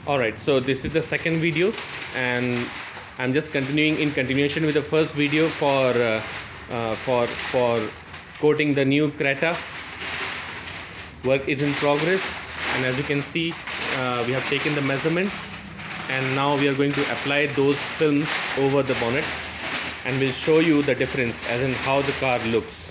Alright, so this is the second video, and I'm just continuing in continuation with the first video for coating the new Creta. Work is in progress, and as you can see, we have taken the measurements, and now we are going to apply those films over the bonnet, and we'll show you the difference as in how the car looks.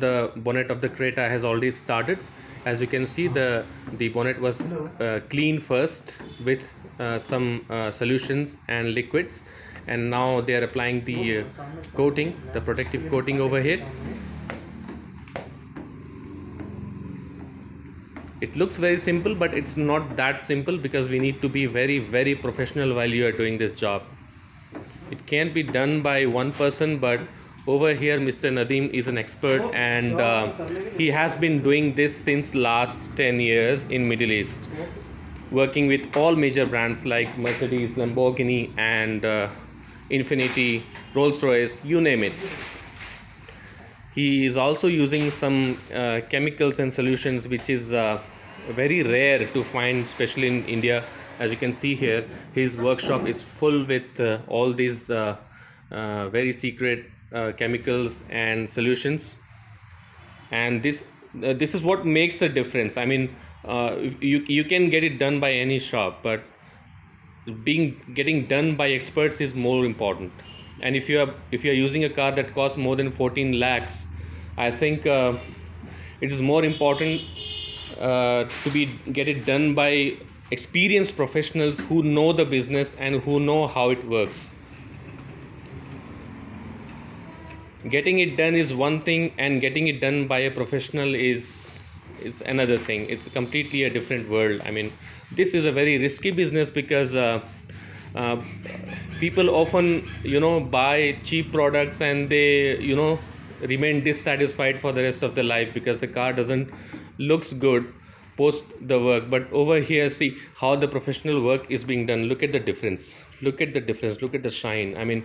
The bonnet of the Creta has already started. As you can see, the bonnet was cleaned first with some solutions and liquids, and now they are applying the coating, the protective coating over here. It looks very simple, but it's not that simple because we need to be very professional while you are doing this job. It can be done by one person, but over here Mr. Nadeem is an expert, and he has been doing this since last 10 years in Middle East, working with all major brands like Mercedes, Lamborghini and Infiniti, Rolls-Royce, you name it. He is also using some chemicals and solutions which is very rare to find, especially in India. As you can see here, his workshop is full with all these very secret chemicals and solutions, and this is what makes a difference. I mean, you can get it done by any shop, but getting done by experts is more important. And if you are using a car that costs more than 14 lakhs, I think it is more important to get it done by experienced professionals who know the business and who know how it works. Getting it done is one thing, and getting it done by a professional is another thing. It's completely a different world. I mean, this is a very risky business because people often buy cheap products, and they remain dissatisfied for the rest of their life because the car doesn't looks good post the work. But over here, see how the professional work is being done. Look at the difference. Look at the shine. I mean,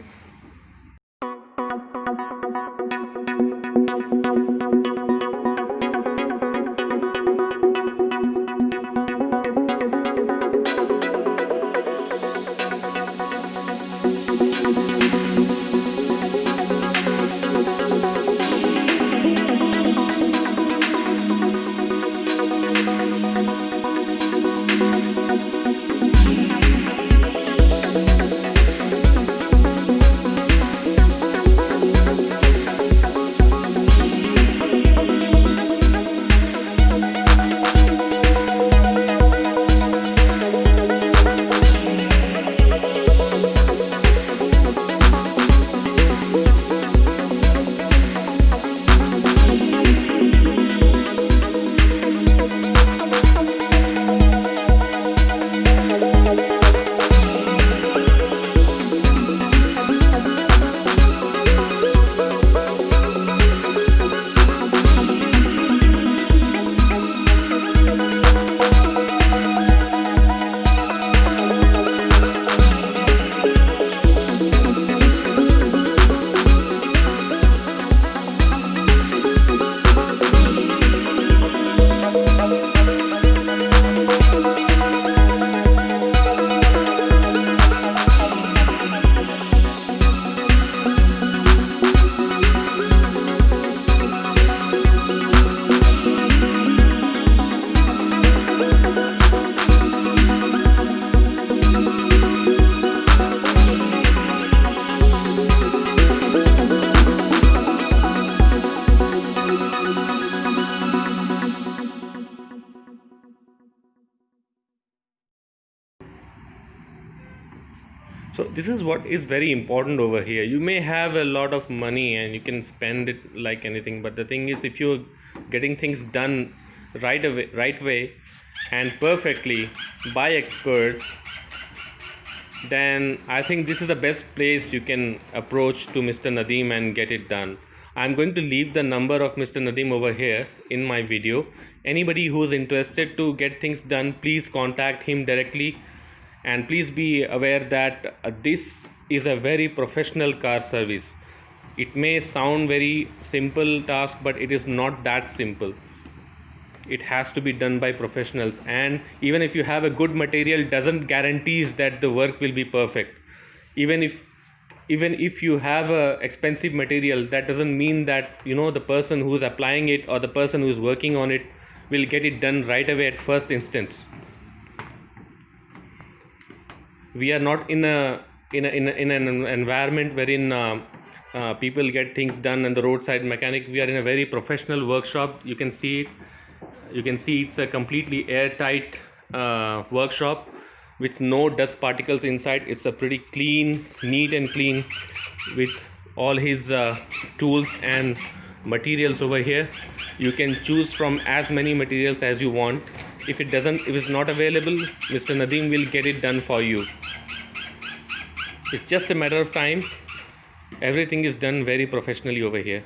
So this is what is very important over here. You may have a lot of money and you can spend it like anything, but the thing is, if you're getting things done right way and perfectly by experts, then I think this is the best place you can approach to Mr. Nadeem and get it done. I'm going to leave the number of Mr. Nadeem over here in my video. Anybody who's interested to get things done, please contact him directly. And please be aware that this is a very professional car service. It may sound very simple task, but it is not that simple. It has to be done by professionals, and even if you have a good material, doesn't guarantees that the work will be perfect. Even if you have a expensive material, that doesn't mean that the person who's applying it or the person who's working on it will get it done right away at first instance. We are not in an environment wherein people get things done and the roadside mechanic. We are in a very professional workshop. You can see it's a completely airtight workshop with no dust particles inside. It's a pretty neat and clean, with all his tools and materials over here. You can choose from as many materials as you want. If it's not available, Mr. Nadeem will get it done for you. It's just a matter of time. Everything is done very professionally over here.